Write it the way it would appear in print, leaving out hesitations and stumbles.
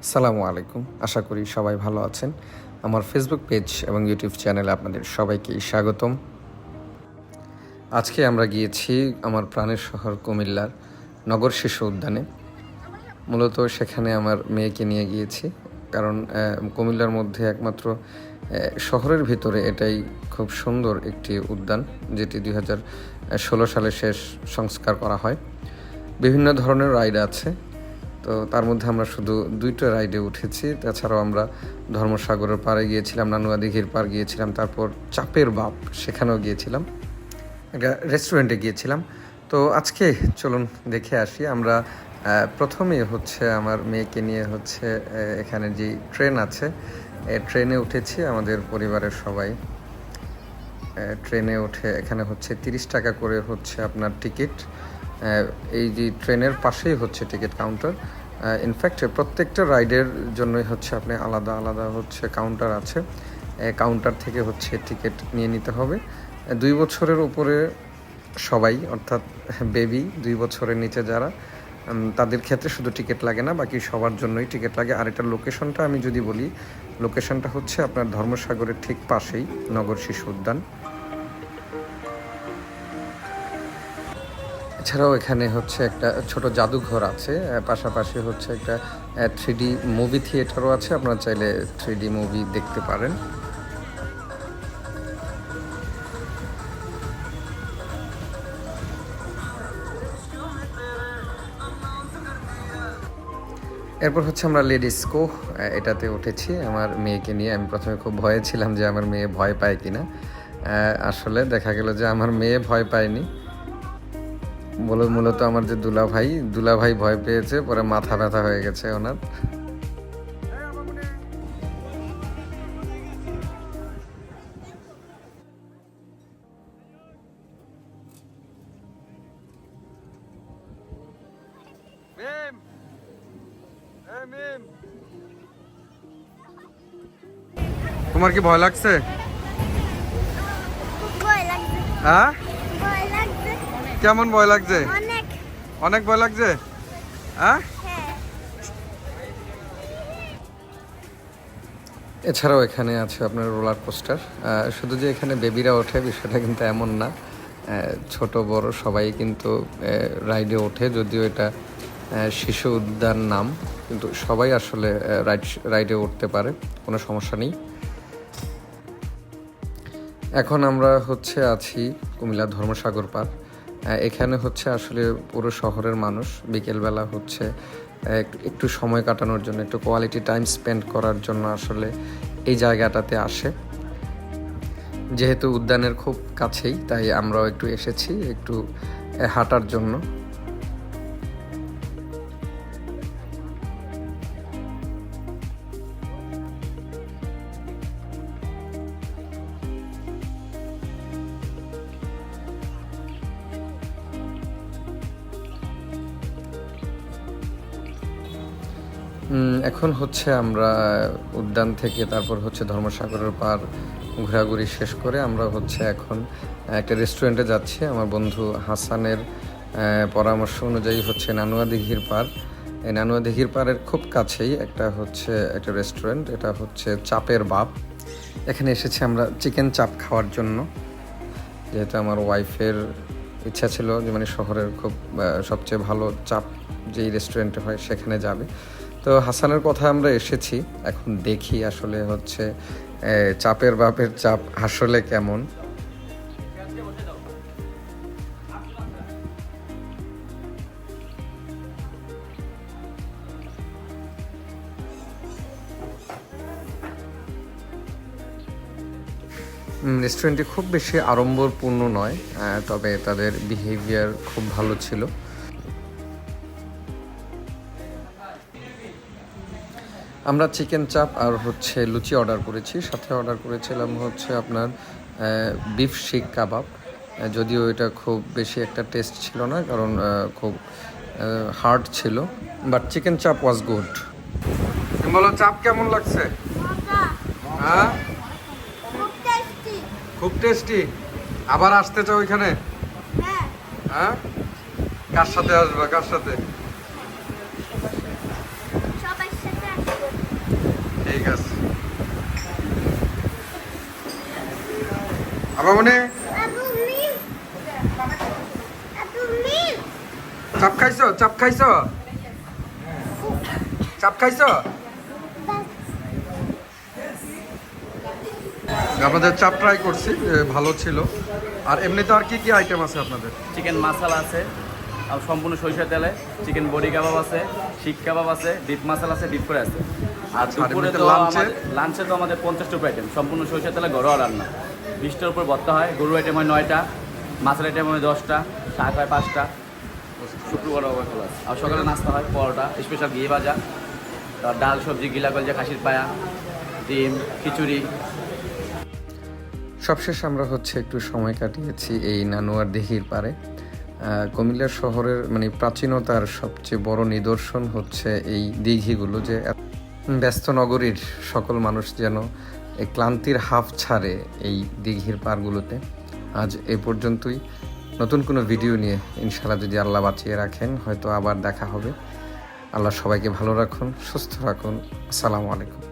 আসসালামু আলাইকুম। আশা করি সবাই ভালো আছেন। আমার ফেসবুক পেজ এবং ইউটিউব চ্যানেলে আপনাদের সবাইকে স্বাগতম। আজকে আমরা গিয়েছি আমার প্রাণের শহর কুমিল্লার নগর শিশু উদ্যানে। মূলত সেখানে আমার মেয়েকে নিয়ে গিয়েছি, কারণ কুমিল্লার মধ্যে একমাত্র শহরের ভিতরে এটাই খুব সুন্দর একটি উদ্যান, যেটি 2016 সালে শেষ সংস্কার করা হয়। বিভিন্ন ধরনের রাইড আছে, তো তার মধ্যে আমরা শুধু 2টা রাইডে উঠেছি। তাছাড়াও আমরা ধর্মসাগরের পাড়ে গিয়েছিলাম, নানুয়া দিঘির পাড় গিয়েছিলাম, তারপর চাপের বাপ সেখানেও গিয়েছিলাম, একটা রেস্টুরেন্টে গিয়েছিলাম। তো আজকে চলুন দেখে আসি। আমরা প্রথমেই আমার মেয়েকে নিয়ে এখানে যে ট্রেন আছে, ট্রেনে উঠেছি আমাদের পরিবারের সবাই। ট্রেনে উঠে এখানে 30 টাকা করে আপনার টিকিট। এই যে ট্রেনের পাশেই টিকিট কাউন্টার। ইনফ্যাক্ট প্রত্যেকটা রাইডের জন্যই আপনি আলাদা আলাদা কাউন্টার আছে। কাউন্টার থেকে টিকিট নিয়ে নিতে হবে। 2 বছরের উপরে সবাই, অর্থাৎ বেবি 2 বছরের নিচে যারা, তাদের ক্ষেত্রে শুধু টিকিট লাগে না, বাকি সবার জন্যই টিকিট লাগে। আর এটার লোকেশনটা আমি যদি বলি, লোকেশনটা আপনার ধর্মসাগরের ঠিক পাশেই নগর শিশু উদ্যান। এছাড়াও এখানে একটা ছোট জাদুঘর আছে, পাশাপাশি একটা 3D মুভি থিয়েটারও আছে। আপনারা চাইলে 3D মুভি দেখতে পারেন। এরপর আমরা লেডিসকো এটাতে উঠেছি আমার মেয়েকে নিয়ে। আমি প্রথমে খুব ভয়ে ছিলাম যে আমার মেয়ে ভয় পায় কিনা। আসলে দেখা গেল যে আমার মেয়ে ভয় পায়নি, মূলত আমার যে দুলাভাই ভয় পেয়েছে, পরে মাথা ব্যথা হয়ে গেছে ওনার। তোমার কি ভয় লাগছে? হ্যাঁ, কেমন ভয় লাগছে? অনেক ভয় লাগছে। হ্যাঁ, এছাড়াও এখানে আছে আপনার রোলার কোস্টার। শুধু যে এখানে বেবিরা ওঠে বিষয়টা কিন্তু এমন না, ছোট বড় সবাই কিন্তু রাইডে ওঠে। যদিও এটা শিশু উদ্যান নাম, কিন্তু সবাই আসলে রাইডে উঠতে পারে, কোনো সমস্যা নেই। এখন আমরা আছি কুমিল্লা ধর্মসাগর পার্ক। এখানে আসলে পুরো শহরের মানুষ বিকেলবেলা একটু সময় কাটানোর জন্য, একটু কোয়ালিটি টাইম স্পেন্ড করার জন্য আসলে এই জায়গাটাতে আসে। যেহেতু উদ্যানের খুব কাছেই, তাই আমরাও একটু এসেছি একটু হাঁটার জন্য। এখন আমরা উদ্যান থেকে তারপর ধর্মসাগরের পার ঘোরাঘুরি শেষ করে আমরা এখন একটা রেস্টুরেন্টে যাচ্ছি। আমার বন্ধু হাসানের পরামর্শ অনুযায়ী নানুয়া দিঘির পার। এই নানুয়া দিঘির পাড়ের খুব কাছেই একটা রেস্টুরেন্ট, এটা চাপের বাপ। এখানে এসেছি আমরা চিকেন চাপ খাওয়ার জন্য, যেহেতু আমার ওয়াইফের ইচ্ছা ছিল যে শহরের সবচেয়ে ভালো চাপ যেই রেস্টুরেন্টে হয় সেখানে যাবে। তো হাসানের কথা আমরা এসেছি, এখন দেখি আসলে চাপের বাপের চাপ আসলে কেমন। রেস্টুরেন্টটি খুব বেশি আড়ম্বরপূর্ণ নয়, তবে তাদের বিহেভিয়ার খুব ভালো ছিল। আমরা চিকেন চাপ আর লুচি অর্ডার করেছি, সাথে অর্ডার করেছিলাম আপনার বিফ শিক কাবাব। যদিও এটা খুব বেশি একটা টেস্ট ছিল না, কারণ খুব হার্ড ছিল, বাট চিকেন চাপ ওয়াজ গুড। বলো, চাপ কেমন লাগছে? হ্যাঁ, খুব টেস্টি। আবার আসতে চাও এখানে? হ্যাঁ, কার সাথে আসবা? কার সাথে? আবার মনে চাপ খাইছো চাপ খাইছো চাপ খাইছো আপনাদের চাপ ট্রাই করছি, ভালো ছিল। আর এমনিতে আর কি কি আইটেম আছে আপনাদের? চিকেন মশলা আছে আর সম্পূর্ণ সরিষার তেলে, চিকেন বডি কাবাব আছে, শিক কাবাব আছে, ডিপ মশলা আছে, ডিপ করে আছে। আর দুপুরে তো লাঞ্চে তো আমাদের 50টা আইটেম, সম্পূর্ণ সরিষার তেলে ঘরোয়া রান্না। 20টার উপর ভর্তা হয়, গরু আইটেম হয় 9টা, মাছের আইটেম হয় 10টা, শাক হয় 5টা, শুক্রবার খোলা আছে। আর সকালে নাস্তা হয় পরোটা, স্পেশাল ঘি ভাজা, তার ডাল সবজি, গিলা কলজা, খাসির পায়া, ডিম, খিচুড়ি। সবশেষ আমরা হচ্ছে একটু সময় কাটিয়েছি এই নানুয়ার দিঘির পাড়ে। কুমিল্লা শহরের মানে প্রাচীনতার সবচেয়ে বড় নিদর্শন হচ্ছে এই দিঘিগুলো, যে ব্যস্ত নগরীর সকল মানুষ যেন এই ক্লান্তির হাফ ছাড়ে এই দিঘির পাড়গুলোতে। আজ এ পর্যন্তই। নতুন কোনো ভিডিও নিয়ে ইনশাআল্লাহ যদি আল্লাহ বাঁচিয়ে রাখেন হয়তো আবার দেখা হবে। আল্লাহ সবাইকে ভালো রাখুন, সুস্থ রাখুন। আসসালামু আলাইকুম।